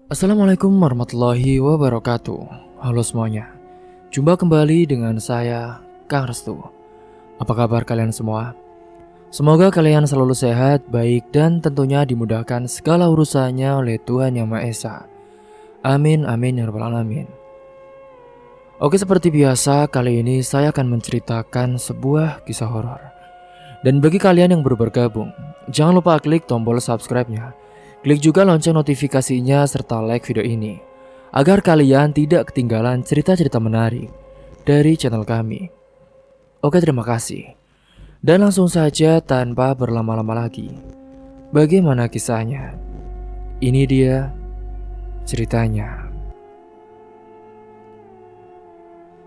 Assalamualaikum warahmatullahi wabarakatuh. Halo semuanya. Jumpa kembali dengan saya, Kang Restu. Apa kabar kalian semua? Semoga kalian selalu sehat, baik, dan tentunya dimudahkan segala urusannya oleh Tuhan Yang Maha Esa. Amin, amin, ya rabbal alamin. Oke, seperti biasa, kali ini saya akan menceritakan sebuah kisah horor. Dan bagi kalian yang baru bergabung, jangan lupa klik tombol subscribe-nya. Klik juga lonceng notifikasinya serta like video ini agar kalian tidak ketinggalan cerita-cerita menarik dari channel kami. Oke, terima kasih. Dan langsung saja tanpa berlama-lama lagi. Bagaimana kisahnya? Ini dia ceritanya.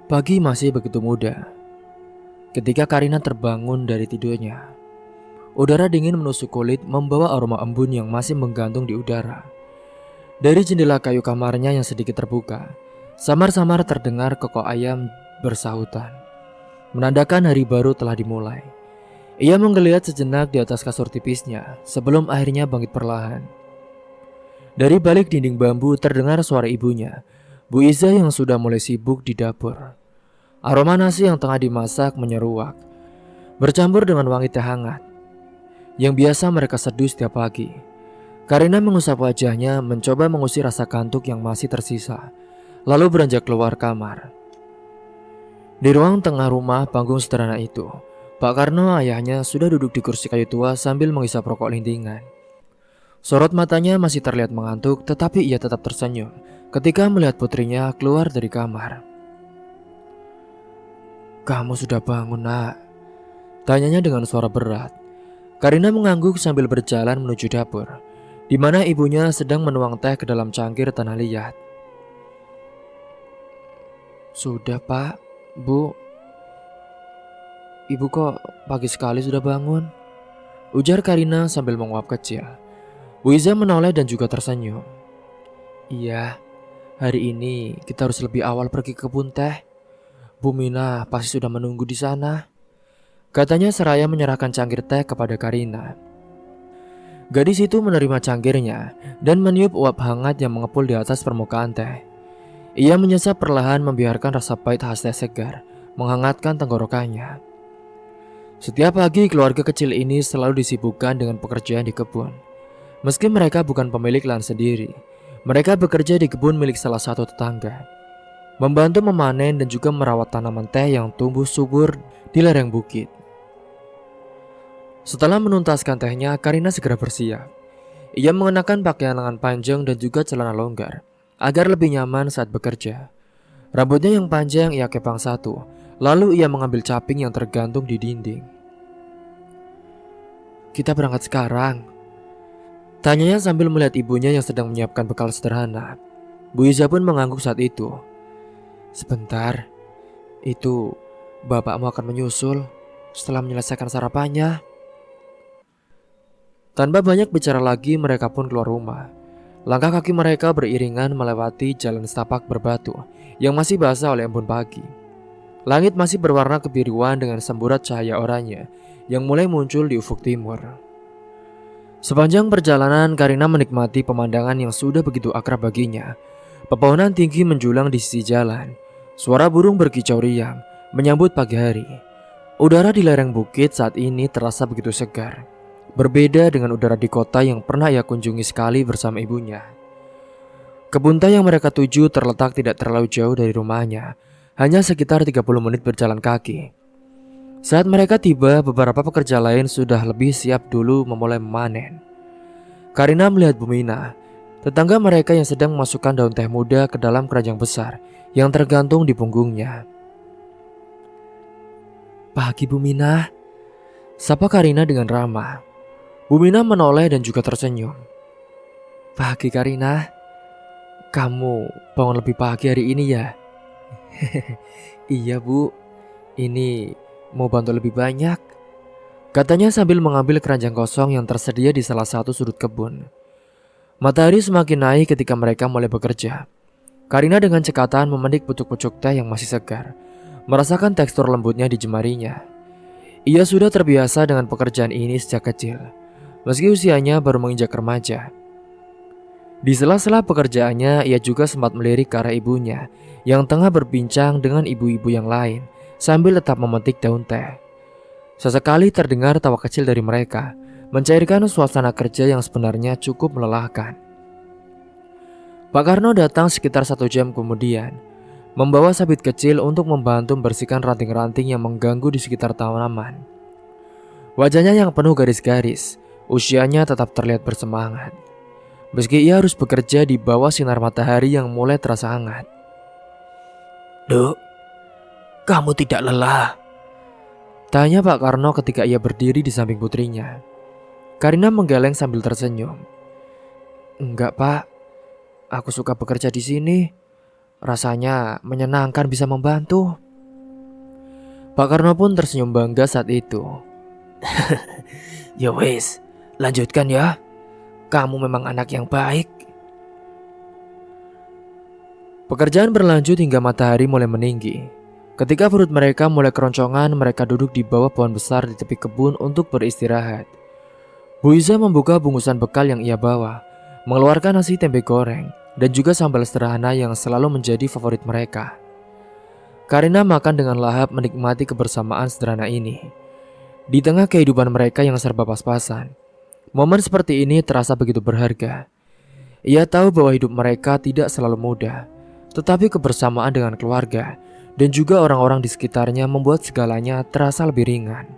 Pagi masih begitu muda ketika Karina terbangun dari tidurnya. Udara dingin menusuk kulit membawa aroma embun yang masih menggantung di udara. Dari jendela kayu kamarnya yang sedikit terbuka, samar-samar terdengar kokok ayam bersahutan, menandakan hari baru telah dimulai. Ia menggeliat sejenak di atas kasur tipisnya sebelum akhirnya bangkit perlahan. Dari balik dinding bambu terdengar suara ibunya, Bu Iza yang sudah mulai sibuk di dapur. Aroma nasi yang tengah dimasak menyeruak, bercampur dengan wangi teh hangat yang biasa mereka seduh setiap pagi. Karina mengusap wajahnya, mencoba mengusir rasa kantuk yang masih tersisa, lalu beranjak keluar kamar. Di ruang tengah rumah panggung sederhana itu, Pak Karno ayahnya sudah duduk di kursi kayu tua sambil menghisap rokok lintingan. Sorot matanya masih terlihat mengantuk, tetapi ia tetap tersenyum ketika melihat putrinya keluar dari kamar. "Kamu sudah bangun, Nak?" tanyanya dengan suara berat. Karina mengangguk sambil berjalan menuju dapur, di mana ibunya sedang menuang teh ke dalam cangkir tanah liat. "Sudah, Pak, Bu. Ibu kok pagi sekali sudah bangun?" ujar Karina sambil menguap kecil. Bu Iza menoleh dan juga tersenyum. "Iya, hari ini kita harus lebih awal pergi ke kebun teh. Bu Mina pasti sudah menunggu di sana," katanya seraya menyerahkan cangkir teh kepada Karina. Gadis itu menerima cangkirnya dan meniup uap hangat yang mengepul di atas permukaan teh. Ia menyesap perlahan, membiarkan rasa pahit khas teh segar menghangatkan tenggorokannya. Setiap pagi keluarga kecil ini selalu disibukkan dengan pekerjaan di kebun. Meski mereka bukan pemilik lahan sendiri, mereka bekerja di kebun milik salah satu tetangga, membantu memanen dan juga merawat tanaman teh yang tumbuh subur di lereng bukit. Setelah menuntaskan tehnya, Karina segera bersiap. Ia mengenakan pakaian lengan panjang dan juga celana longgar agar lebih nyaman saat bekerja. Rambutnya yang panjang ia kepang satu, lalu ia mengambil caping yang tergantung di dinding. "Kita berangkat sekarang?" tanyanya sambil melihat ibunya yang sedang menyiapkan bekal sederhana. Bu Iza pun mengangguk saat itu. "Sebentar, itu bapakmu akan menyusul setelah menyelesaikan sarapannya." Tanpa banyak bicara lagi, mereka pun keluar rumah. Langkah kaki mereka beriringan melewati jalan setapak berbatu yang masih basah oleh embun pagi. Langit masih berwarna kebiruan dengan semburat cahaya oranye yang mulai muncul di ufuk timur. Sepanjang perjalanan, Karina menikmati pemandangan yang sudah begitu akrab baginya. Pepohonan tinggi menjulang di sisi jalan. Suara burung berkicau riang menyambut pagi hari. Udara di lereng bukit saat ini terasa begitu segar, berbeda dengan udara di kota yang pernah ia kunjungi sekali bersama ibunya. Kebun teh yang mereka tuju terletak tidak terlalu jauh dari rumahnya, hanya sekitar 30 menit berjalan kaki. Saat mereka tiba, beberapa pekerja lain sudah lebih siap dulu memulai memanen. Karina melihat Bu Mina, tetangga mereka yang sedang memasukkan daun teh muda ke dalam keranjang besar yang tergantung di punggungnya. "Pagi, Bu Mina," sapa Karina dengan ramah. Bu Mina menoleh dan juga tersenyum. "Pagi, Karina. Kamu bangun lebih pagi hari ini ya?" "Iya, Bu. Ini mau bantu lebih banyak," katanya sambil mengambil keranjang kosong yang tersedia di salah satu sudut kebun. Matahari semakin naik ketika mereka mulai bekerja. Karina dengan cekatan memetik pucuk-pucuk teh yang masih segar, merasakan tekstur lembutnya di jemarinya. Ia sudah terbiasa dengan pekerjaan ini sejak kecil, meski usianya baru menginjak remaja. Di sela-sela pekerjaannya, ia juga sempat melirik ke arah ibunya yang tengah berbincang dengan ibu-ibu yang lain sambil tetap memetik daun teh. Sesekali terdengar tawa kecil dari mereka, mencairkan suasana kerja yang sebenarnya cukup melelahkan. Pak Karno datang sekitar 1 jam kemudian, membawa sabit kecil untuk membantu membersihkan ranting-ranting yang mengganggu di sekitar tanaman. Wajahnya yang penuh garis-garis, usianya tetap terlihat bersemangat. Meski ia harus bekerja di bawah sinar matahari yang mulai terasa hangat. "Duk, kamu tidak lelah?" Tanya Pak Karno ketika ia berdiri di samping putrinya. Karina menggeleng sambil tersenyum. "Enggak, Pak. Aku suka bekerja di sini. Rasanya menyenangkan bisa membantu." Pak Karno pun tersenyum bangga saat itu. "Ya wes, lanjutkan ya. Kamu memang anak yang baik." Pekerjaan berlanjut hingga matahari mulai meninggi. Ketika perut mereka mulai keroncongan, mereka duduk di bawah pohon besar di tepi kebun untuk beristirahat. Bu Iza membuka bungkusan bekal yang ia bawa, mengeluarkan nasi tempe goreng, dan juga sambal sederhana yang selalu menjadi favorit mereka. Karina makan dengan lahap menikmati kebersamaan sederhana ini. Di tengah kehidupan mereka yang serba pas-pasan, momen seperti ini terasa begitu berharga. Ia tahu bahwa hidup mereka tidak selalu mudah, tetapi kebersamaan dengan keluarga dan juga orang-orang di sekitarnya membuat segalanya terasa lebih ringan.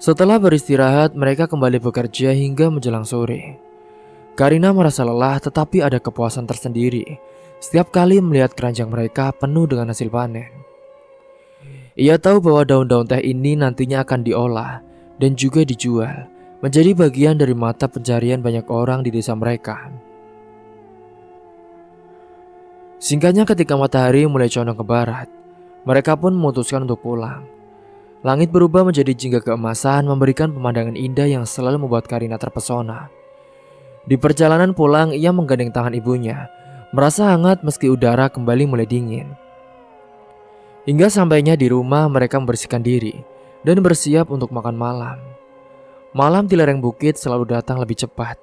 Setelah beristirahat, mereka kembali bekerja hingga menjelang sore. Karina merasa lelah tetapi ada kepuasan tersendiri setiap kali melihat keranjang mereka penuh dengan hasil panen. Ia tahu bahwa daun-daun teh ini nantinya akan diolah dan juga dijual, menjadi bagian dari mata pencarian banyak orang di desa mereka. Singkatnya, ketika matahari mulai condong ke barat, mereka pun memutuskan untuk pulang. Langit berubah menjadi jingga keemasan, memberikan pemandangan indah yang selalu membuat Karina terpesona. Di perjalanan pulang, ia menggandeng tangan ibunya, merasa hangat meski udara kembali mulai dingin. Hingga sampainya di rumah, mereka membersihkan diri dan bersiap untuk makan malam. Malam di lereng bukit selalu datang lebih cepat,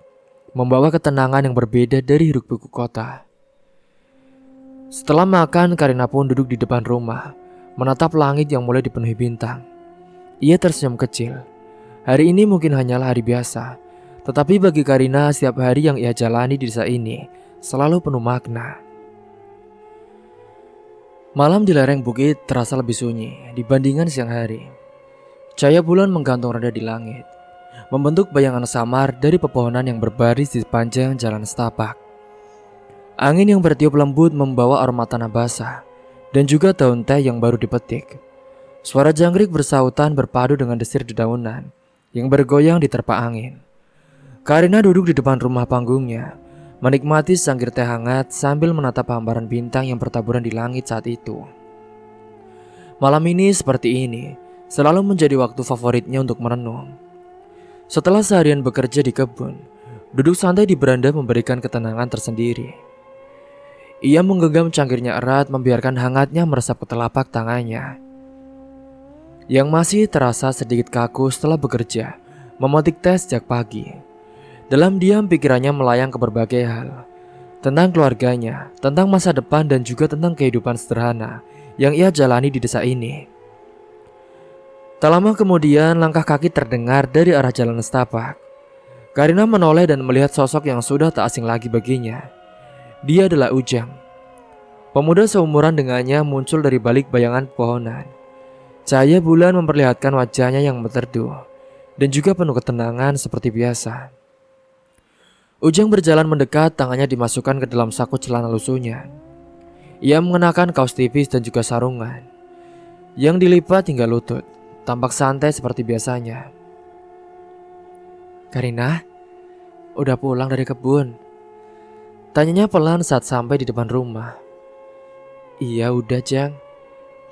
membawa ketenangan yang berbeda dari hiruk-pikuk kota. Setelah makan, Karina pun duduk di depan rumah, menatap langit yang mulai dipenuhi bintang. Ia tersenyum kecil. Hari ini mungkin hanyalah hari biasa, tetapi bagi Karina setiap hari yang ia jalani di desa ini selalu penuh makna. Malam di lereng bukit terasa lebih sunyi dibandingkan siang hari. Cahaya bulan menggantung rendah di langit, membentuk bayangan samar dari pepohonan yang berbaris di sepanjang jalan setapak. Angin yang bertiup lembut membawa aroma tanah basah dan juga daun teh yang baru dipetik. Suara jangkrik bersautan berpadu dengan desir dedaunan yang bergoyang diterpa angin. Karina duduk di depan rumah panggungnya, menikmati sangkir teh hangat sambil menatap hamparan bintang yang bertaburan di langit saat itu. Malam ini seperti ini selalu menjadi waktu favoritnya untuk merenung. Setelah seharian bekerja di kebun, duduk santai di beranda memberikan ketenangan tersendiri. Ia menggenggam cangkirnya erat, membiarkan hangatnya meresap ke telapak tangannya yang masih terasa sedikit kaku setelah bekerja memetik teh sejak pagi. Dalam diam, pikirannya melayang ke berbagai hal, tentang keluarganya, tentang masa depan, dan juga tentang kehidupan sederhana yang ia jalani di desa ini. Tak lama kemudian, langkah kaki terdengar dari arah jalan setapak. Karina menoleh dan melihat sosok yang sudah tak asing lagi baginya. Dia adalah Ujang. Pemuda seumuran dengannya muncul dari balik bayangan pepohonan. Cahaya bulan memperlihatkan wajahnya yang berteduh dan juga penuh ketenangan seperti biasa. Ujang berjalan mendekat, tangannya dimasukkan ke dalam saku celana lusuhnya. Ia mengenakan kaos tipis dan juga sarungan yang dilipat hingga lutut, tampak santai seperti biasanya. "Karina, udah pulang dari kebun?" tanyanya pelan saat sampai di depan rumah. "Iya udah, Jang.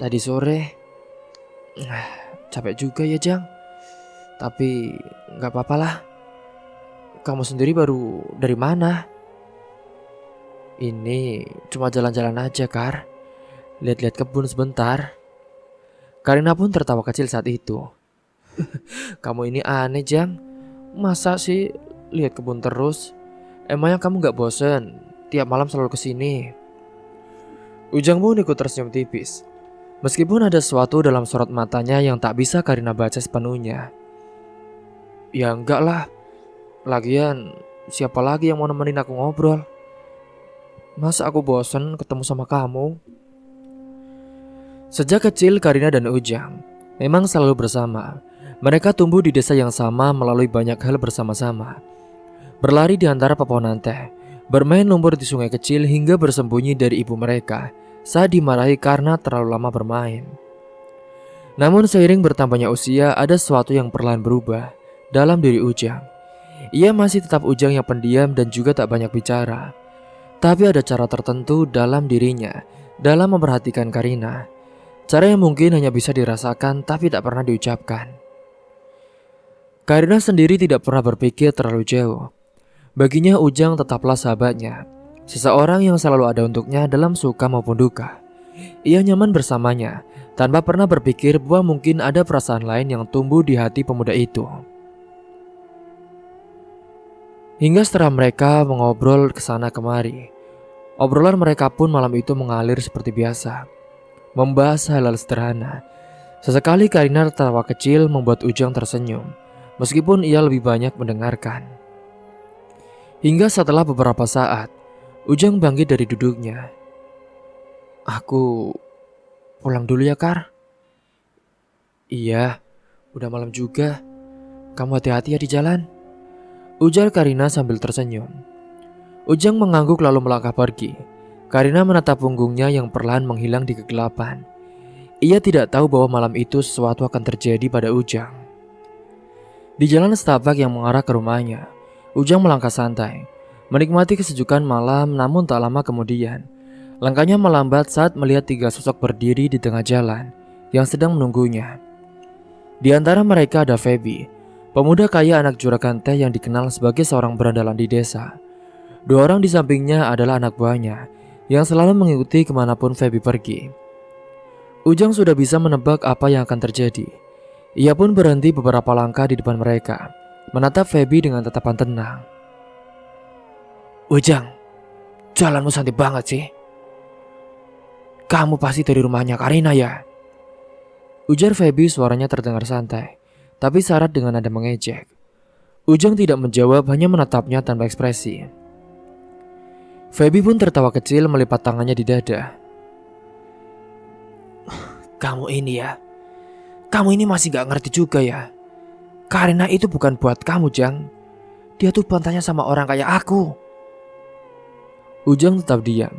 Tadi sore. Capek juga ya, Jang. Tapi gak apa-apa lah. Kamu sendiri baru dari mana?" "Ini cuma jalan-jalan aja, Kar. Lihat-lihat kebun sebentar." Karina pun tertawa kecil saat itu. "Kamu ini aneh, Jang. Masa sih lihat kebun terus? Emangnya kamu gak bosen tiap malam selalu kesini? Ujang pun ikut tersenyum tipis. Meskipun ada sesuatu dalam sorot matanya yang tak bisa Karina baca sepenuhnya. Ya enggak lah. Lagian siapa lagi yang mau nemenin aku ngobrol? Masa aku bosen ketemu sama kamu? Sejak kecil Karina dan Ujang memang selalu bersama. Mereka tumbuh di desa yang sama melalui banyak hal bersama-sama. Berlari di antara pepohonan teh, bermain lumpur di sungai kecil hingga bersembunyi dari ibu mereka saat dimarahi karena terlalu lama bermain. Namun seiring bertambahnya usia, ada sesuatu yang perlahan berubah dalam diri Ujang. Ia masih tetap Ujang yang pendiam dan juga tak banyak bicara. Tapi ada cara tertentu dalam dirinya dalam memperhatikan Karina. Cara yang mungkin hanya bisa dirasakan tapi tak pernah diucapkan. Karina sendiri tidak pernah berpikir terlalu jauh. Baginya Ujang tetaplah sahabatnya, seseorang yang selalu ada untuknya dalam suka maupun duka. Ia nyaman bersamanya, tanpa pernah berpikir bahwa mungkin ada perasaan lain yang tumbuh di hati pemuda itu. Hingga setelah mereka mengobrol kesana kemari, obrolan mereka pun malam itu mengalir seperti biasa, membahas hal-hal sederhana. Sesekali Karina tertawa kecil membuat Ujang tersenyum, meskipun ia lebih banyak mendengarkan. Hingga setelah beberapa saat, Ujang bangkit dari duduknya. Aku pulang dulu ya, Kar. Iya, udah malam juga. Kamu hati-hati ya di jalan, ujar Karina sambil tersenyum. Ujang mengangguk lalu melangkah pergi. Karina menatap punggungnya yang perlahan menghilang di kegelapan. Ia tidak tahu bahwa malam itu sesuatu akan terjadi pada Ujang. Di jalan setapak yang mengarah ke rumahnya, Ujang melangkah santai, menikmati kesejukan malam. Namun tak lama kemudian, langkahnya melambat saat melihat 3 sosok berdiri di tengah jalan yang sedang menunggunya. Di antara mereka ada Feby, pemuda kaya anak juragan teh yang dikenal sebagai seorang berandalan di desa. 2 orang di sampingnya adalah anak buahnya yang selalu mengikuti kemanapun Feby pergi. Ujang sudah bisa menebak apa yang akan terjadi. Ia pun berhenti beberapa langkah di depan mereka, menatap Feby dengan tatapan tenang. Ujang, jalanmu santai banget sih. Kamu pasti dari rumahnya Karina ya? Ujar Feby, suaranya terdengar santai, tapi syarat dengan nada mengejek. Ujang tidak menjawab, hanya menatapnya tanpa ekspresi. Feby pun tertawa kecil melipat tangannya di dada. Kamu ini masih gak ngerti juga ya. Karina itu bukan buat kamu, Jang. Dia tuh pantanya sama orang kayak aku. Ujang tetap diam,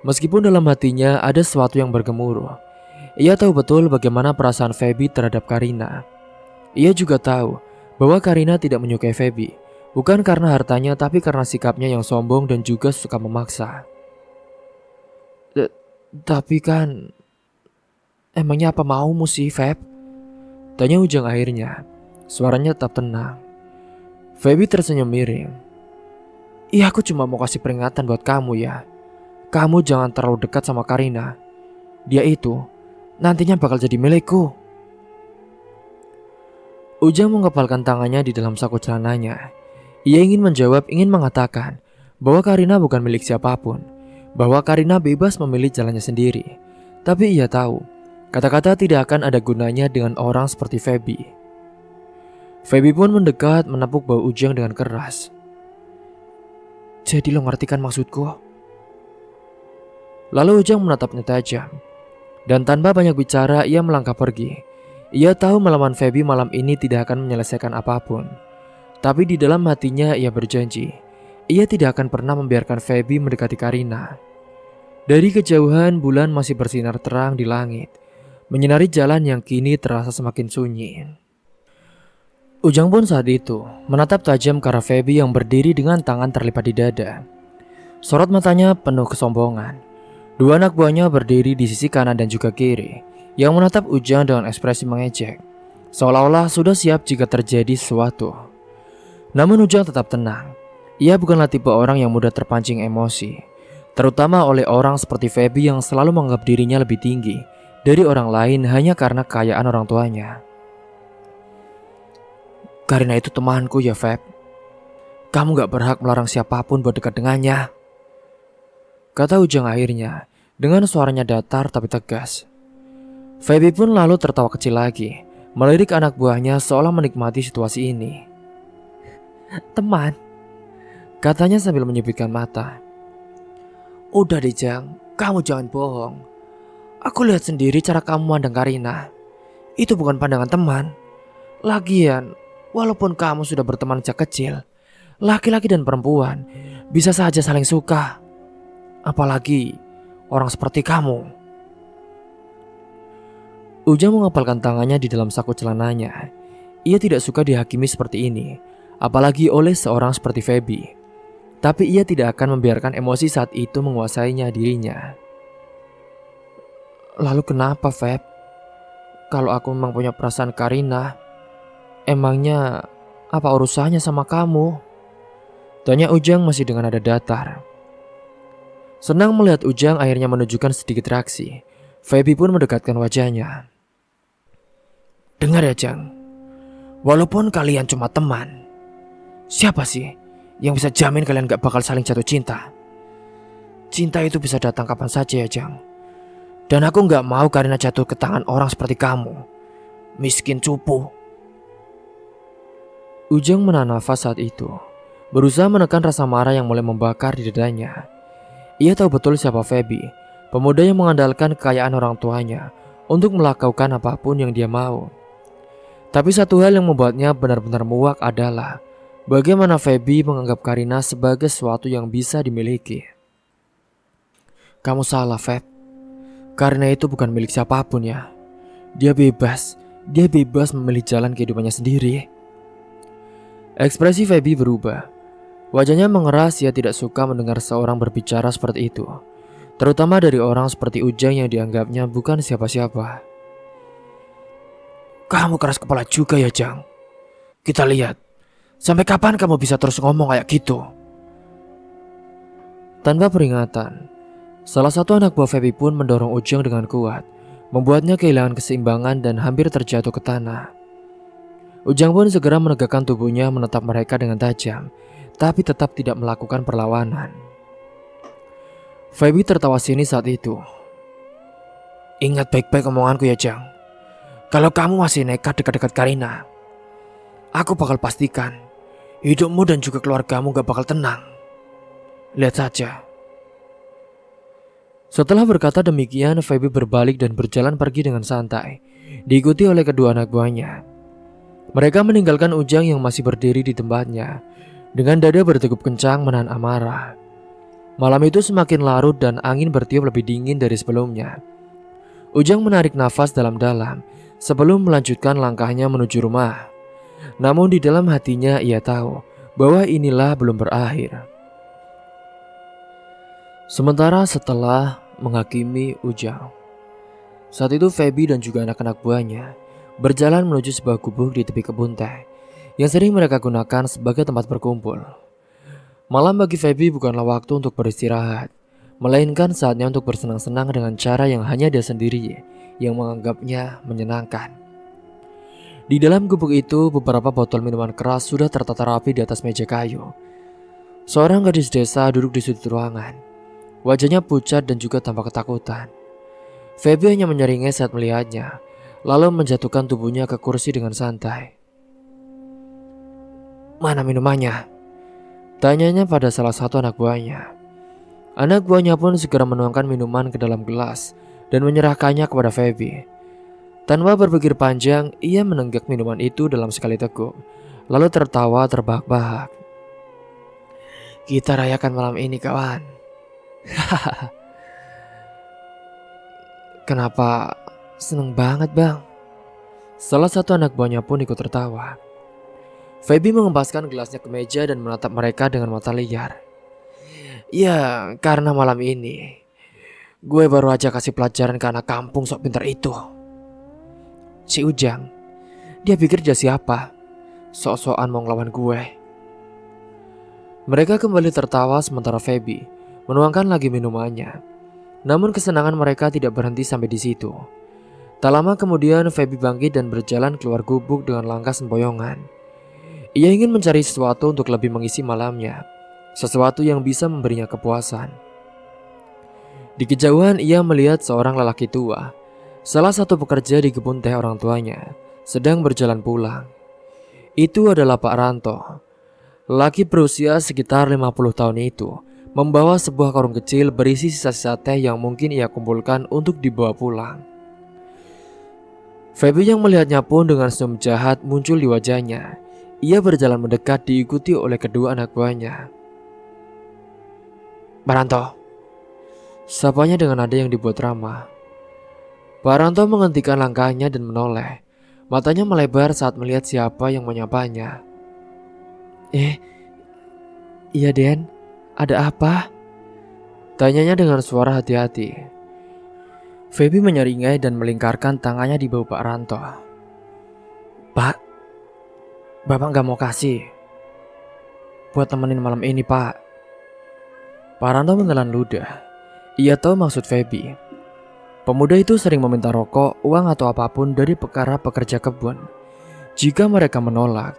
meskipun dalam hatinya ada sesuatu yang bergemuruh. Ia tahu betul bagaimana perasaan Feby terhadap Karina. Ia juga tahu bahwa Karina tidak menyukai Feby, bukan karena hartanya tapi karena sikapnya yang sombong dan juga suka memaksa. Tapi kan, emangnya apa maumu sih, Feb? Tanya Ujang akhirnya. Suaranya tetap tenang. Feby tersenyum miring. Iya, aku cuma mau kasih peringatan buat kamu ya. Kamu jangan terlalu dekat sama Karina. Dia itu nantinya bakal jadi milikku. Ujang mengepalkan tangannya di dalam saku celananya. Ia ingin menjawab, ingin mengatakan bahwa Karina bukan milik siapapun, bahwa Karina bebas memilih jalannya sendiri. Tapi ia tahu, kata-kata tidak akan ada gunanya dengan orang seperti Feby. Feby pun mendekat, menepuk bahu Ujang dengan keras. Jadi lo ngerti kan maksudku? Lalu Ujang menatapnya tajam. Dan tanpa banyak bicara, ia melangkah pergi. Ia tahu melawan Feby malam ini tidak akan menyelesaikan apapun. Tapi di dalam hatinya ia berjanji, ia tidak akan pernah membiarkan Feby mendekati Karina. Dari kejauhan bulan masih bersinar terang di langit, menyinari jalan yang kini terasa semakin sunyi. Ujang pun saat itu menatap tajam ke arah Feby yang berdiri dengan tangan terlipat di dada. Sorot matanya penuh kesombongan. 2 anak buahnya berdiri di sisi kanan dan juga kiri, yang menatap Ujang dengan ekspresi mengejek, seolah-olah sudah siap jika terjadi sesuatu. Namun Ujang tetap tenang. Ia bukanlah tipe orang yang mudah terpancing emosi, terutama oleh orang seperti Feby yang selalu menganggap dirinya lebih tinggi dari orang lain hanya karena kekayaan orang tuanya. Karina itu temanku ya, Feb. Kamu gak berhak melarang siapapun buat dekat dengannya, kata Ujang akhirnya dengan suaranya datar tapi tegas. Feby pun lalu tertawa kecil lagi, melirik anak buahnya seolah menikmati situasi ini. Teman, katanya sambil menyipitkan mata. Udah deh Jang, kamu jangan bohong. Aku lihat sendiri cara kamu memandang Karina. Itu bukan pandangan teman. Lagian, walaupun kamu sudah berteman sejak kecil, laki-laki dan perempuan bisa saja saling suka. Apalagi orang seperti kamu. Ujang mengepalkan tangannya di dalam saku celananya. Ia tidak suka dihakimi seperti ini, apalagi oleh seorang seperti Feby. Tapi ia tidak akan membiarkan emosi saat itu menguasainya dirinya. Lalu kenapa, Feb? Kalau aku memang punya perasaan Karina, emangnya apa urusannya sama kamu? Tanya Ujang masih dengan nada datar. Senang melihat Ujang akhirnya menunjukkan sedikit reaksi. Feby pun mendekatkan wajahnya. Dengar ya Jang, walaupun kalian cuma teman, siapa sih yang bisa jamin kalian gak bakal saling jatuh cinta? Cinta itu bisa datang kapan saja ya Jang. Dan aku gak mau Karina jatuh ke tangan orang seperti kamu, miskin cupu. Ujang menahan nafas saat itu, berusaha menekan rasa marah yang mulai membakar di dadanya. Ia tahu betul siapa Feby, pemuda yang mengandalkan kekayaan orang tuanya untuk melakukan apapun yang dia mau. Tapi satu hal yang membuatnya benar-benar muak adalah bagaimana Feby menganggap Karina sebagai sesuatu yang bisa dimiliki. Kamu salah, Feb. Karina itu bukan milik siapapun ya. Dia bebas memilih jalan kehidupannya sendiri. Ekspresi Feby berubah. Wajahnya mengeras, ia tidak suka mendengar seorang berbicara seperti itu. Terutama dari orang seperti Ujang yang dianggapnya bukan siapa-siapa. Kamu keras kepala juga ya Jang. Kita lihat, sampai kapan kamu bisa terus ngomong kayak gitu? Tanpa peringatan, salah satu anak buah Feby pun mendorong Ujang dengan kuat, membuatnya kehilangan keseimbangan dan hampir terjatuh ke tanah. Ujang pun segera menegakkan tubuhnya menatap mereka dengan tajam, tapi tetap tidak melakukan perlawanan. Feby tertawa sinis saat itu. Ingat baik-baik omonganku ya Jang. Kalau kamu masih nekat dekat-dekat Karina, aku bakal pastikan hidupmu dan juga keluargamu gak bakal tenang. Lihat saja. Setelah berkata demikian, Feby berbalik dan berjalan pergi dengan santai, diikuti oleh kedua anak buahnya. Mereka meninggalkan Ujang yang masih berdiri di tempatnya, dengan dada berdegup kencang menahan amarah. Malam itu semakin larut dan angin bertiup lebih dingin dari sebelumnya. Ujang menarik nafas dalam-dalam sebelum melanjutkan langkahnya menuju rumah. Namun di dalam hatinya ia tahu bahwa inilah belum berakhir. Sementara setelah menghakimi Ujang, saat itu Feby dan juga anak-anak buahnya berjalan menuju sebuah gubuk di tepi kebun teh yang sering mereka gunakan sebagai tempat berkumpul. Malam bagi Feby bukanlah waktu untuk beristirahat, melainkan saatnya untuk bersenang-senang dengan cara yang hanya dia sendiri yang menganggapnya menyenangkan. Di dalam gubuk itu, beberapa botol minuman keras sudah tertata rapi di atas meja kayu. Seorang gadis desa duduk di sudut ruangan. Wajahnya pucat dan juga tampak ketakutan. Feby hanya menyeringai saat melihatnya, lalu menjatuhkan tubuhnya ke kursi dengan santai. Mana minumannya? Tanyanya pada salah satu anak buahnya. Anak buahnya pun segera menuangkan minuman ke dalam gelas dan menyerahkannya kepada Feby. Tanpa berpikir panjang, ia menenggak minuman itu dalam sekali teguk, lalu tertawa terbahak-bahak. Kita rayakan malam ini kawan. Kenapa seneng banget bang? Salah satu anak buahnya pun ikut tertawa. Feby mengempaskan gelasnya ke meja dan menatap mereka dengan mata liar. Ya, karena malam ini gue baru aja kasih pelajaran ke anak kampung sok pintar itu. Si Ujang, dia pikir dia siapa? Sok-sokan mau ngelawan gue. Mereka kembali tertawa sementara Feby menuangkan lagi minumannya. Namun kesenangan mereka tidak berhenti sampai di situ. Tak lama kemudian Feby bangkit dan berjalan keluar gubuk dengan langkah sempoyongan. Ia ingin mencari sesuatu untuk lebih mengisi malamnya, sesuatu yang bisa memberinya kepuasan. Di kejauhan ia melihat seorang lelaki tua, salah satu pekerja di kebun teh orang tuanya, sedang berjalan pulang. Itu adalah Pak Ranto. Lelaki berusia sekitar 50 tahun itu membawa sebuah karung kecil berisi sisa-sisa teh yang mungkin ia kumpulkan untuk dibawa pulang. Feby yang melihatnya pun dengan senyum jahat muncul di wajahnya. Ia berjalan mendekat diikuti oleh kedua anak buahnya. "Pak Ranto," sapanya dengan nada yang dibuat ramah. Pak Ranto menghentikan langkahnya dan menoleh. Matanya melebar saat melihat siapa yang menyapanya. Iya Den, ada apa?" tanyanya dengan suara hati-hati. Feby menyeringai dan melingkarkan tangannya di bahu Pak Ranto. "Pak, Bapak gak mau kasih buat temenin malam ini, Pak." Pak Ranto menelan ludah. Ia tahu maksud Feby. Pemuda itu sering meminta rokok, uang atau apapun dari para pekerja kebun. Jika mereka menolak,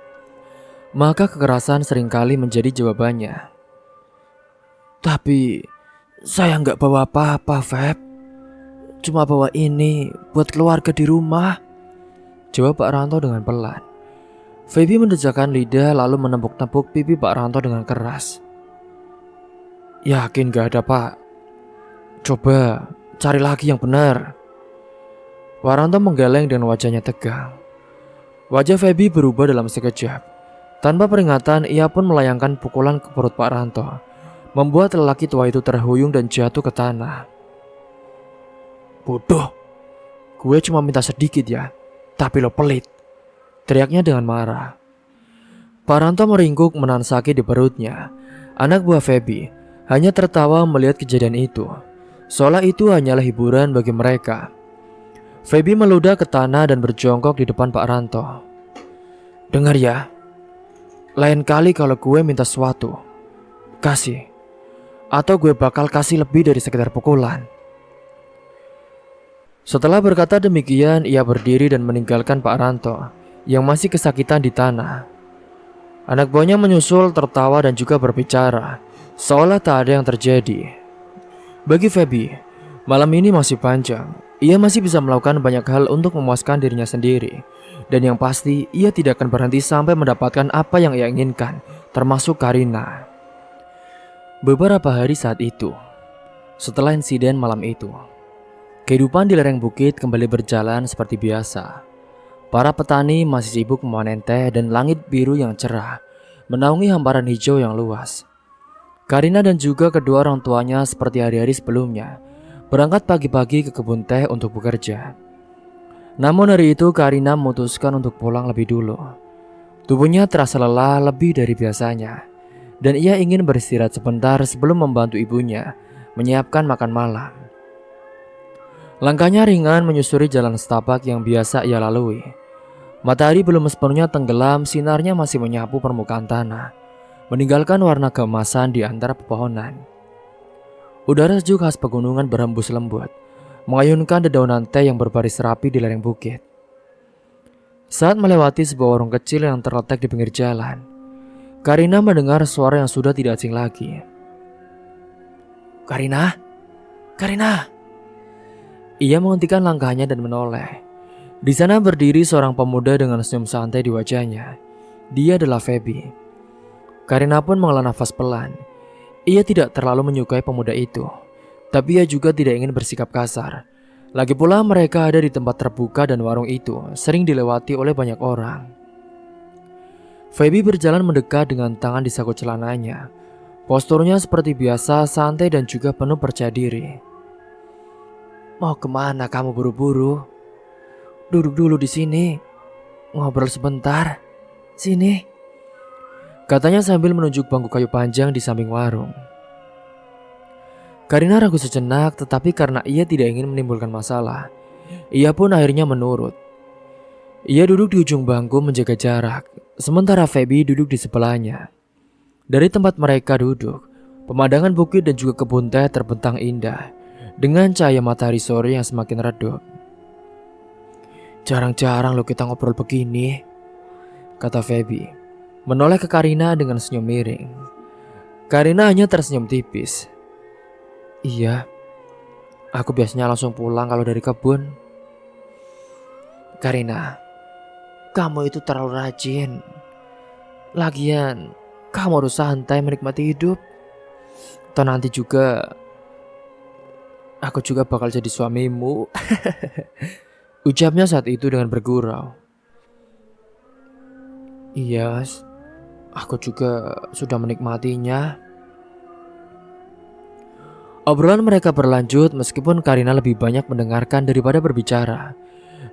maka kekerasan seringkali menjadi jawabannya. "Tapi saya nggak bawa apa-apa, Feb. Cuma bawa ini buat keluarga di rumah," jawab Pak Ranto dengan pelan. Feby mendejakkan lidah lalu menepuk-tepuk pipi Pak Ranto dengan keras. "Yakin gak ada, Pak? Coba cari lagi yang benar." Pak Ranto menggeleng dan wajahnya tegang. Wajah Feby berubah dalam sekejap. Tanpa peringatan, ia pun melayangkan pukulan ke perut Pak Ranto, membuat lelaki tua itu terhuyung dan jatuh ke tanah. "Bodoh, gue cuma minta sedikit ya, tapi lo pelit," teriaknya dengan marah. Pak Ranto meringkuk menahan sakit di perutnya. Anak buah Feby hanya tertawa melihat kejadian itu, seolah itu hanyalah hiburan bagi mereka. Feby meludah ke tanah dan berjongkok di depan Pak Ranto. "Dengar ya, lain kali kalau gue minta sesuatu, kasih, atau gue bakal kasih lebih dari sekedar pukulan." Setelah berkata demikian, ia berdiri dan meninggalkan Pak Ranto yang masih kesakitan di tanah. Anak buahnya menyusul tertawa dan juga berbicara, seolah tak ada yang terjadi. Bagi Feby, malam ini masih panjang. Ia masih bisa melakukan banyak hal untuk memuaskan dirinya sendiri. Dan yang pasti, ia tidak akan berhenti sampai mendapatkan apa yang ia inginkan, termasuk Karina. Beberapa hari saat itu, setelah insiden malam itu, kehidupan di lereng bukit kembali berjalan seperti biasa. Para petani masih sibuk memanen teh dan langit biru yang cerah menaungi hamparan hijau yang luas. Karina dan juga kedua orang tuanya seperti hari-hari sebelumnya berangkat pagi-pagi ke kebun teh untuk bekerja. Namun hari itu Karina memutuskan untuk pulang lebih dulu. Tubuhnya terasa lelah lebih dari biasanya dan ia ingin beristirahat sebentar sebelum membantu ibunya menyiapkan makan malam. Langkahnya ringan menyusuri jalan setapak yang biasa ia lalui. Matahari belum sepenuhnya tenggelam, sinarnya masih menyapu permukaan tanah, meninggalkan warna keemasan di antara pepohonan. Udara sejuk khas pegunungan berhembus lembut, mengayunkan dedaunan teh yang berbaris rapi di lereng bukit. Saat melewati sebuah warung kecil yang terletak di pinggir jalan, Karina mendengar suara yang sudah tidak asing lagi. "Karina? Karina!" Ia menghentikan langkahnya dan menoleh. Di sana berdiri seorang pemuda dengan senyum santai di wajahnya. Dia adalah Feby. Karina pun menghela nafas pelan. Ia tidak terlalu menyukai pemuda itu, tapi ia juga tidak ingin bersikap kasar. Lagi pula mereka ada di tempat terbuka dan warung itu sering dilewati oleh banyak orang. Feby berjalan mendekat dengan tangan di saku celananya. Posturnya seperti biasa, santai dan juga penuh percaya diri. "Mau kemana kamu buru-buru? Duduk dulu di sini, ngobrol sebentar. Sini," katanya sambil menunjuk bangku kayu panjang di samping warung. Karina ragu sejenak, tetapi karena ia tidak ingin menimbulkan masalah, ia pun akhirnya menurut. Ia duduk di ujung bangku menjaga jarak, sementara Feby duduk di sebelahnya. Dari tempat mereka duduk, pemandangan bukit dan juga kebun teh terbentang indah dengan cahaya matahari sore yang semakin redup. "Jarang-jarang lo kita ngobrol begini," kata Feby. menoleh ke Karina dengan senyum miring. Karina hanya tersenyum tipis. Iya, aku biasanya langsung pulang kalau dari kebun. Karina, kamu itu terlalu rajin. Lagian, kamu harus santai menikmati hidup. Toh nanti juga aku juga bakal jadi suamimu. Ucapnya saat itu dengan bergurau. Iya, aku juga sudah menikmatinya. Obrolan mereka berlanjut meskipun Karina lebih banyak mendengarkan daripada berbicara.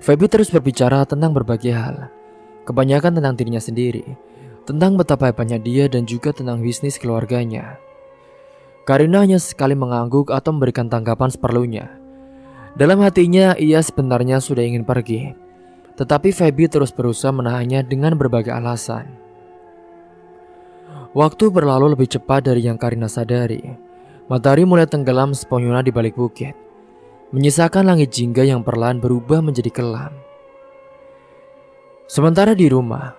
Feby terus berbicara tentang berbagai hal. Kebanyakan tentang dirinya sendiri, tentang betapa hebatnya dia dan juga tentang bisnis keluarganya. Karina hanya sekali mengangguk atau memberikan tanggapan seperlunya. Dalam hatinya ia sebenarnya sudah ingin pergi, tetapi Feby terus berusaha menahannya dengan berbagai alasan. Waktu berlalu lebih cepat dari yang Karina sadari. Matahari mulai tenggelam seponyuna di balik bukit, menyisakan langit jingga yang perlahan berubah menjadi kelam. Sementara di rumah,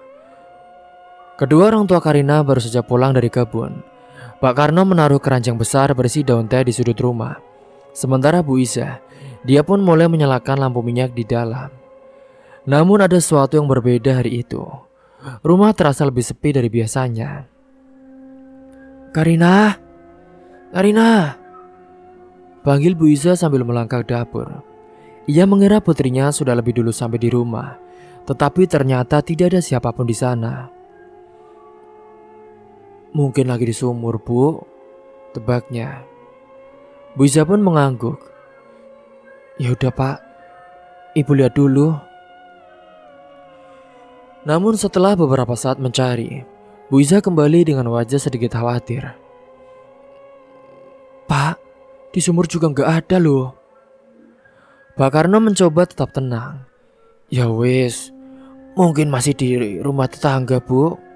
kedua orang tua Karina baru saja pulang dari kebun. Pak Karno menaruh keranjang besar berisi daun teh di sudut rumah. Sementara Bu Iza, dia pun mulai menyalakan lampu minyak di dalam. Namun ada sesuatu yang berbeda hari itu. Rumah terasa lebih sepi dari biasanya. Karina, Karina, panggil Bu Iza sambil melangkah ke dapur. Ia mengira putrinya sudah lebih dulu sampai di rumah, tetapi ternyata tidak ada siapapun di sana. Mungkin lagi di sumur, Bu, tebaknya. Bu Iza pun mengangguk. Ya udah, Pak, Ibu lihat dulu. Namun setelah beberapa saat mencari, Bu Iza kembali dengan wajah sedikit khawatir. Pak, di sumur juga nggak ada loh. Pak Karno mencoba tetap tenang. Ya wis, mungkin masih di rumah tetangga, Bu.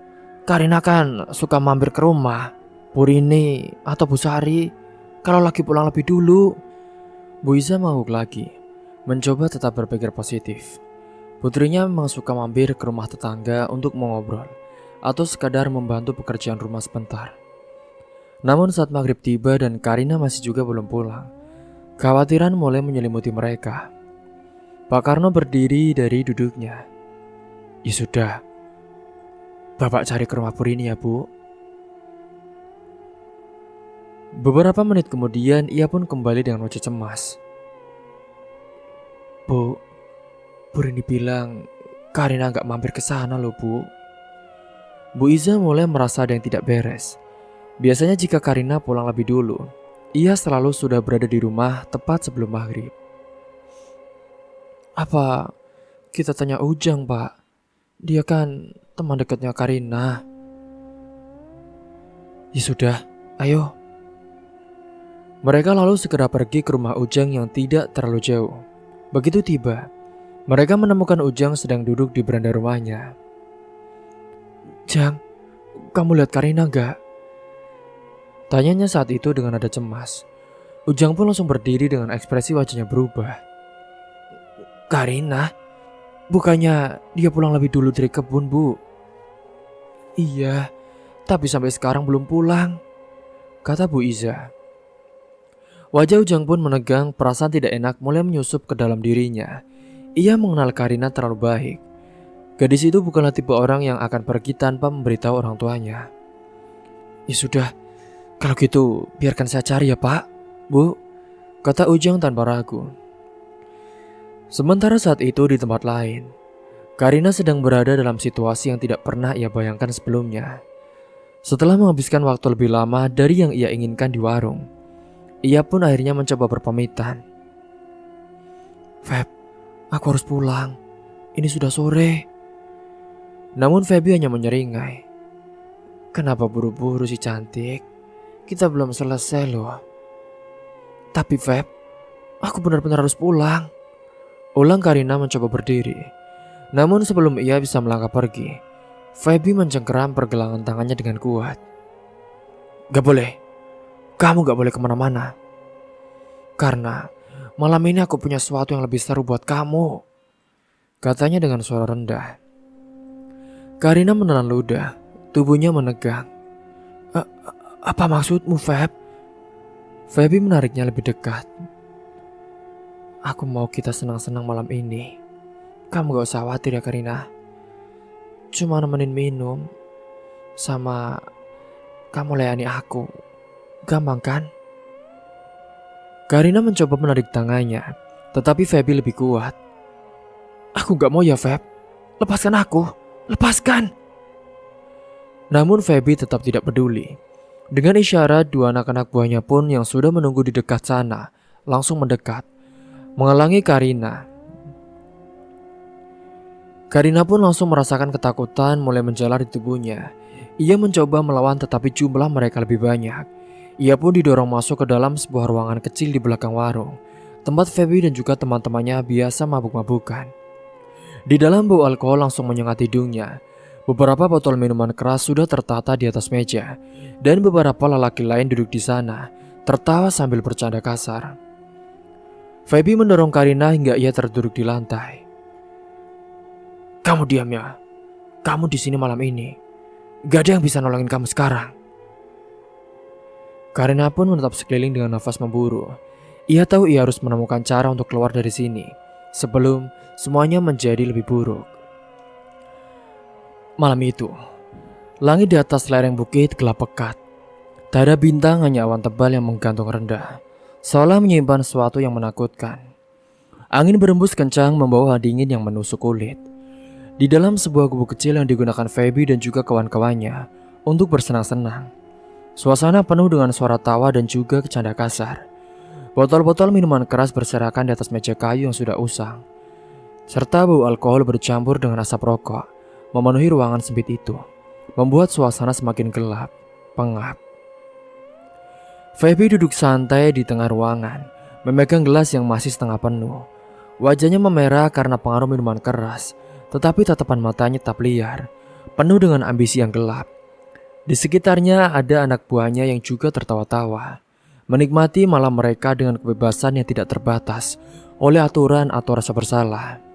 Karina kan suka mampir ke rumah Bu Rini atau Bu Sari kalau lagi pulang lebih dulu. Bu Iza mengangguk lagi, mencoba tetap berpikir positif. Putrinya memang suka mampir ke rumah tetangga untuk mengobrol atau sekadar membantu pekerjaan rumah sebentar. Namun saat maghrib tiba dan Karina masih juga belum pulang, kekhawatiran mulai menyelimuti mereka. Pak Karno berdiri dari duduknya. Ya sudah, Bapak cari ke rumah Purini ya, Bu. Beberapa menit kemudian ia pun kembali dengan wajah cemas. Bu Rini bilang Karina gak mampir ke sana loh, Bu. Bu Iza mulai merasa ada yang tidak beres. Biasanya jika Karina pulang lebih dulu, ia selalu sudah berada di rumah tepat sebelum maghrib. Apa kita tanya Ujang, Pak? Dia kan teman dekatnya Karina. Ya sudah, ayo. Mereka lalu segera pergi ke rumah Ujang yang tidak terlalu jauh. Begitu tiba, mereka menemukan Ujang sedang duduk di beranda rumahnya. Jang, kamu lihat Karina gak? Tanyanya saat itu dengan nada cemas. Ujang pun langsung berdiri dengan ekspresi wajahnya berubah. Karina? Bukannya dia pulang lebih dulu dari kebun, Bu? Iya, tapi sampai sekarang belum pulang, kata Bu Iza. Wajah Ujang pun menegang, perasaan tidak enak mulai menyusup ke dalam dirinya. Ia mengenal Karina terlalu baik. Gadis itu bukanlah tipe orang yang akan pergi tanpa memberitahu orang tuanya. Ya sudah, kalau gitu biarkan saya cari ya, Pak, Bu, kata Ujang tanpa ragu. Sementara saat itu di tempat lain, Karina sedang berada dalam situasi yang tidak pernah ia bayangkan sebelumnya. Setelah menghabiskan waktu lebih lama dari yang ia inginkan di warung, ia pun akhirnya mencoba berpamitan. Feb, aku harus pulang. Ini sudah sore. Namun Feby hanya menyeringai. Kenapa buru-buru si cantik? Kita belum selesai loh. Tapi Feb, aku benar-benar harus pulang. Ulang Karina mencoba berdiri. Namun sebelum ia bisa melangkah pergi, Feby mencengkeram pergelangan tangannya dengan kuat. Gak boleh. Kamu gak boleh kemana-mana. Karena malam ini aku punya sesuatu yang lebih seru buat kamu, katanya dengan suara rendah. Karina menelan ludah, Tubuhnya menegang. Apa maksudmu, Feb? Feby menariknya lebih dekat. Aku mau kita senang-senang malam ini. Kamu gak usah khawatir ya Karina. Cuma nemenin minum. Sama kamu layani aku. Gampang kan? Karina mencoba menarik tangannya, tetapi Feby lebih kuat. Aku gak mau ya Feb. Lepaskan aku. Lepaskan. Namun Feby tetap tidak peduli. Dengan isyarat, dua anak-anak buahnya pun yang sudah menunggu di dekat sana langsung mendekat, menghalangi Karina. Karina pun langsung merasakan ketakutan mulai menjalar di tubuhnya. Ia mencoba melawan tetapi jumlah mereka lebih banyak. Ia pun didorong masuk ke dalam sebuah ruangan kecil di belakang warung, tempat Feby dan juga teman-temannya biasa mabuk-mabukan. Di dalam bau alkohol langsung menyengat hidungnya. Beberapa botol minuman keras sudah tertata di atas meja, dan beberapa lelaki lain duduk di sana, tertawa sambil bercanda kasar. Feby mendorong Karina hingga ia terduduk di lantai. Kamu diam ya. Kamu di sini malam ini. Gak ada yang bisa nolongin kamu sekarang. Karina pun menatap sekeliling dengan nafas memburu. Ia tahu ia harus menemukan cara untuk keluar dari sini sebelum semuanya menjadi lebih buruk. Malam itu, langit di atas lereng bukit gelap pekat. Tak ada bintang, hanya awan tebal yang menggantung rendah, seolah menyimpan sesuatu yang menakutkan. Angin berembus kencang membawa dingin yang menusuk kulit. Di dalam sebuah gubuk kecil yang digunakan Feby dan juga kawan-kawannya untuk bersenang-senang, suasana penuh dengan suara tawa dan juga canda kasar. Botol-botol minuman keras berserakan di atas meja kayu yang sudah usang, serta bau alkohol bercampur dengan asap rokok memenuhi ruangan sempit itu, membuat suasana semakin gelap, pengap. Feby duduk santai di tengah ruangan, memegang gelas yang masih setengah penuh. Wajahnya memerah karena pengaruh minuman keras, tetapi tatapan matanya tetap liar, penuh dengan ambisi yang gelap. Di sekitarnya ada anak buahnya yang juga tertawa-tawa, menikmati malam mereka dengan kebebasan yang tidak terbatas oleh aturan atau rasa bersalah.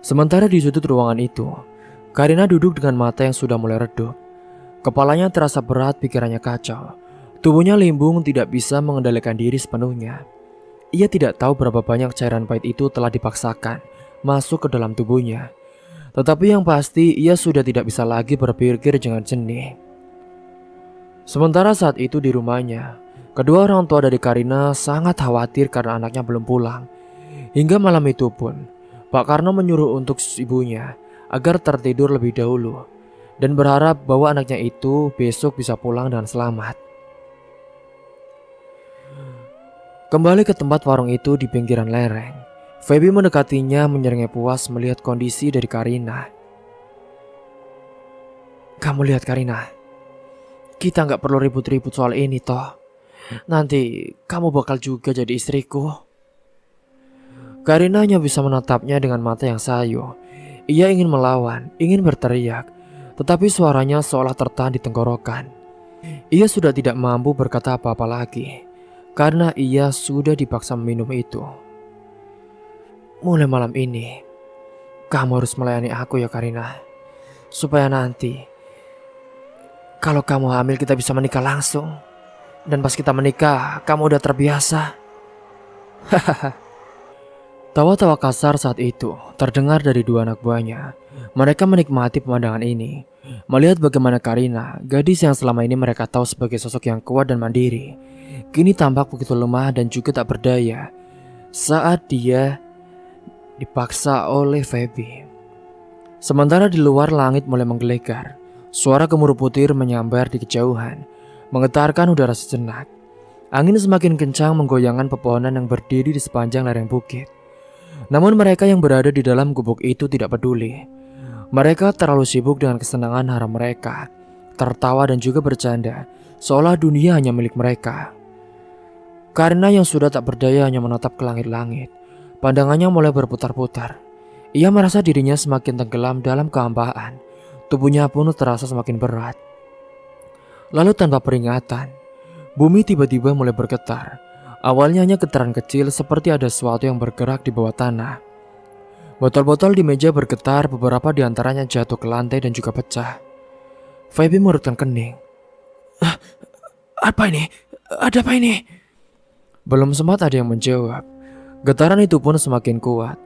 Sementara di sudut ruangan itu, Karina duduk dengan mata yang sudah mulai redup. Kepalanya terasa berat, pikirannya kacau. Tubuhnya limbung, tidak bisa mengendalikan diri sepenuhnya. Ia tidak tahu berapa banyak cairan pahit itu telah dipaksakan masuk ke dalam tubuhnya. Tetapi yang pasti, ia sudah tidak bisa lagi berpikir dengan jernih. Sementara saat itu di rumahnya, kedua orang tua dari Karina sangat khawatir karena anaknya belum pulang. Hingga malam itu pun, Pak Karno menyuruh untuk ibunya agar tertidur lebih dahulu dan berharap bahwa anaknya itu besok bisa pulang dengan selamat. Kembali ke tempat warung itu di pinggiran lereng, Feby mendekatinya menyeringai puas melihat kondisi dari Karina. Kamu lihat Karina, kita gak perlu ribut-ribut soal ini toh. Nanti kamu bakal juga jadi istriku. Karina hanya bisa menatapnya dengan mata yang sayu. Ia ingin melawan, ingin berteriak, tetapi suaranya seolah tertahan di tenggorokan. Ia sudah tidak mampu berkata apa-apa lagi, karena ia sudah dipaksa minum itu. Mulai malam ini, kamu harus melayani aku ya Karina. Supaya nanti, kalau kamu hamil kita bisa menikah langsung. Dan pas kita menikah, kamu udah terbiasa. Hahaha. Tawa-tawa kasar saat itu terdengar dari dua anak buahnya. Mereka menikmati pemandangan ini, melihat bagaimana Karina, gadis yang selama ini mereka tahu sebagai sosok yang kuat dan mandiri, kini tampak begitu lemah dan juga tak berdaya saat dia dipaksa oleh Feby. Sementara di luar langit mulai menggelegar, suara gemuruh petir menyambar di kejauhan, menggetarkan udara sejenak. Angin semakin kencang menggoyangkan pepohonan yang berdiri di sepanjang lereng bukit. Namun mereka yang berada di dalam gubuk itu tidak peduli. Mereka terlalu sibuk dengan kesenangan haram mereka, tertawa dan juga bercanda, seolah dunia hanya milik mereka. Karena yang sudah tak berdaya hanya menatap ke langit-langit, pandangannya mulai berputar-putar. Ia merasa dirinya semakin tenggelam dalam kehampaan. Tubuhnya pun terasa semakin berat. Lalu tanpa peringatan, bumi tiba-tiba mulai bergetar. Awalnya hanya getaran kecil seperti ada sesuatu yang bergerak di bawah tanah. Botol-botol di meja bergetar, beberapa di antaranya jatuh ke lantai dan juga pecah. Feby mengerutkan kening. Apa ini? Ada apa ini? Belum sempat ada yang menjawab, getaran itu pun semakin kuat.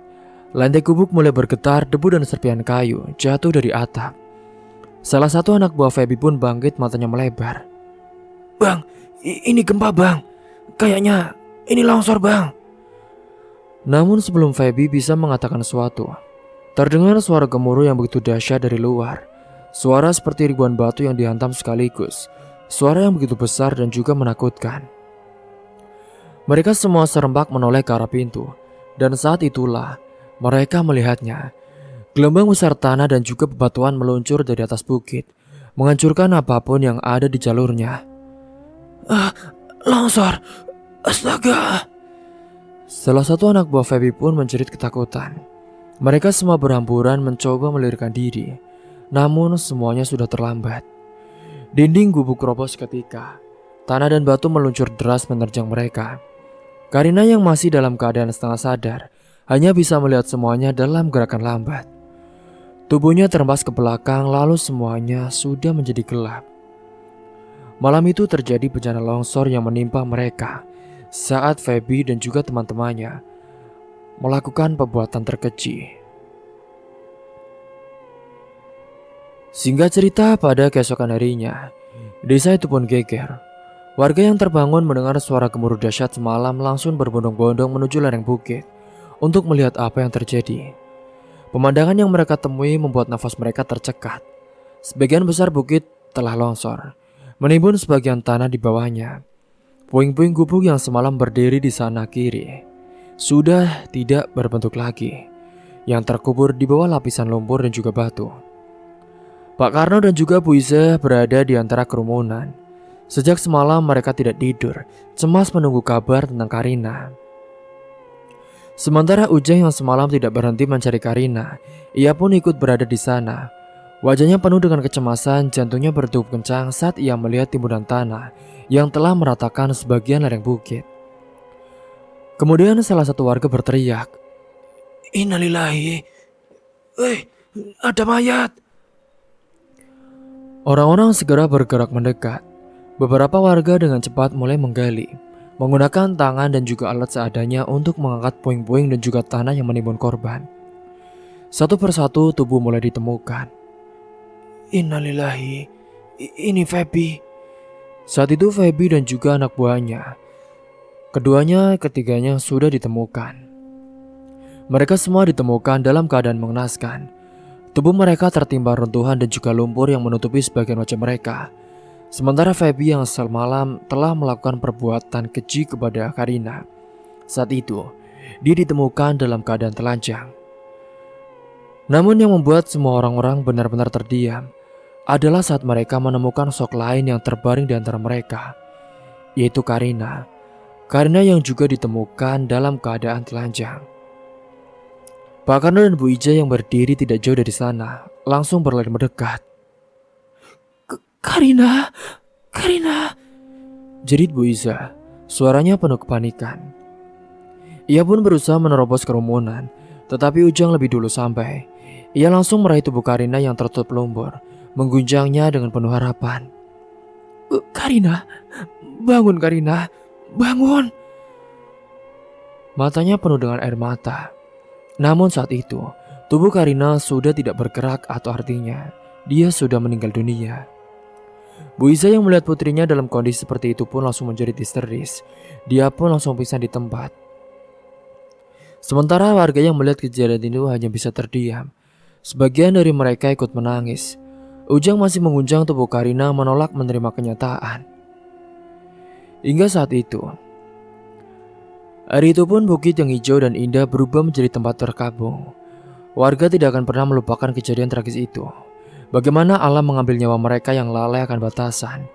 Lantai gubuk mulai bergetar, debu dan serpihan kayu jatuh dari atap. Salah satu anak buah Feby pun bangkit, matanya melebar. Bang, ini gempa bang. Kayaknya ini longsor bang. Namun sebelum Feby bisa mengatakan sesuatu, terdengar suara gemuruh yang begitu dahsyat dari luar. Suara seperti ribuan batu yang dihantam sekaligus. Suara yang begitu besar dan juga menakutkan. Mereka semua serempak menoleh ke arah pintu. Dan saat itulah mereka melihatnya. Gelombang besar tanah dan juga bebatuan meluncur dari atas bukit, menghancurkan apapun yang ada di jalurnya. Longsor, astaga. Salah satu anak buah Feby pun menjerit ketakutan. Mereka semua berhamburan mencoba melarikan diri, namun semuanya sudah terlambat. Dinding gubuk roboh seketika. Tanah dan batu meluncur deras menerjang mereka. Karina yang masih dalam keadaan setengah sadar hanya bisa melihat semuanya dalam gerakan lambat. Tubuhnya terhempas ke belakang, lalu semuanya sudah menjadi gelap. Malam itu terjadi bencana longsor yang menimpa mereka saat Feby dan juga teman-temannya melakukan perbuatan terkeji. Singkat cerita, pada keesokan harinya, desa itu pun geger. Warga yang terbangun mendengar suara gemuruh dahsyat semalam langsung berbondong-bondong menuju lereng bukit untuk melihat apa yang terjadi. Pemandangan yang mereka temui membuat nafas mereka tercekat. Sebagian besar bukit telah longsor, menimbun sebagian tanah di bawahnya. Puing-puing gubuk yang semalam berdiri di sana kiri sudah tidak berbentuk lagi, yang terkubur di bawah lapisan lumpur dan juga batu. Pak Karno dan juga Bu Iza berada di antara kerumunan. Sejak semalam mereka tidak tidur, cemas menunggu kabar tentang Karina. Sementara Ujang yang semalam tidak berhenti mencari Karina, ia pun ikut berada di sana. Wajahnya penuh dengan kecemasan, jantungnya berdegup kencang saat ia melihat timbunan tanah yang telah meratakan sebagian lereng bukit. Kemudian salah satu warga berteriak, "Innalillahi, ada mayat!" Orang-orang segera bergerak mendekat. Beberapa warga dengan cepat mulai menggali, menggunakan tangan dan juga alat seadanya untuk mengangkat puing-puing dan juga tanah yang menimbun korban. Satu persatu tubuh mulai ditemukan. Innalillahi, ini Feby. Saat itu Feby dan juga anak buahnya, ketiganya sudah ditemukan. Mereka semua ditemukan dalam keadaan mengenaskan. Tubuh mereka tertimpa runtuhan dan juga lumpur yang menutupi sebagian wajah mereka. Sementara Feby yang semalam telah melakukan perbuatan keji kepada Karina, saat itu dia ditemukan dalam keadaan telanjang. Namun yang membuat semua orang-orang benar-benar terdiam adalah saat mereka menemukan sosok lain yang terbaring di antara mereka, yaitu Karina. Karina yang juga ditemukan dalam keadaan telanjang. Pak Karno dan Bu Ija yang berdiri tidak jauh dari sana langsung berlari mendekat. Karina, jerit Bu Iza, suaranya penuh kepanikan. Ia pun berusaha menerobos kerumunan, tetapi Ujang lebih dulu sampai. Ia langsung meraih tubuh Karina yang tertutup lumpur, mengguncangnya dengan penuh harapan. Karina, bangun Karina, bangun. Matanya penuh dengan air mata. Namun saat itu, tubuh Karina sudah tidak bergerak, atau artinya dia sudah meninggal dunia. Bu Iza yang melihat putrinya dalam kondisi seperti itu pun langsung menjerit histeris. Dia pun langsung pingsan di tempat. Sementara warga yang melihat kejadian itu hanya bisa terdiam. Sebagian dari mereka ikut menangis. Ujang masih mengguncang tubuh Karina menolak menerima kenyataan. Hingga saat itu, hari itu pun bukit yang hijau dan indah berubah menjadi tempat terkabung. Warga tidak akan pernah melupakan kejadian tragis itu. Bagaimana alam mengambil nyawa mereka yang lalai akan batasan.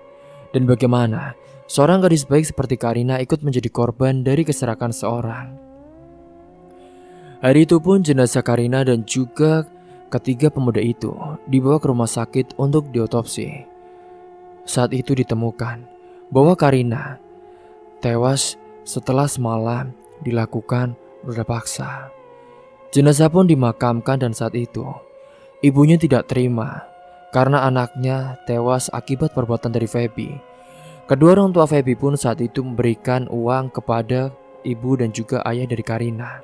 Dan bagaimana seorang gadis baik seperti Karina ikut menjadi korban dari keserakan seorang. Hari itu pun jenazah Karina dan juga ketiga pemuda itu dibawa ke rumah sakit untuk diotopsi. Saat itu ditemukan bahwa Karina tewas setelah semalam dilakukan ruda paksa. Jenazah pun dimakamkan dan saat itu ibunya tidak terima karena anaknya tewas akibat perbuatan dari Feby. Kedua orang tua Feby pun saat itu memberikan uang kepada ibu dan juga ayah dari Karina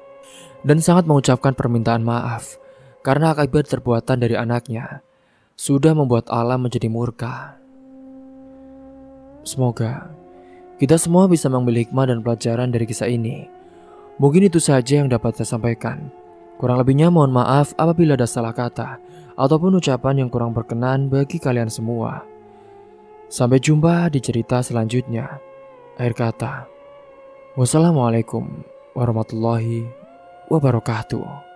dan sangat mengucapkan permintaan maaf karena akibat perbuatan dari anaknya sudah membuat alam menjadi murka. Semoga kita semua bisa mengambil hikmah dan pelajaran dari kisah ini. Mungkin itu saja yang dapat saya sampaikan. Kurang lebihnya mohon maaf apabila ada salah kata ataupun ucapan yang kurang berkenan bagi kalian semua. Sampai jumpa di cerita selanjutnya. Akhir kata, wassalamualaikum warahmatullahi wabarakatuh.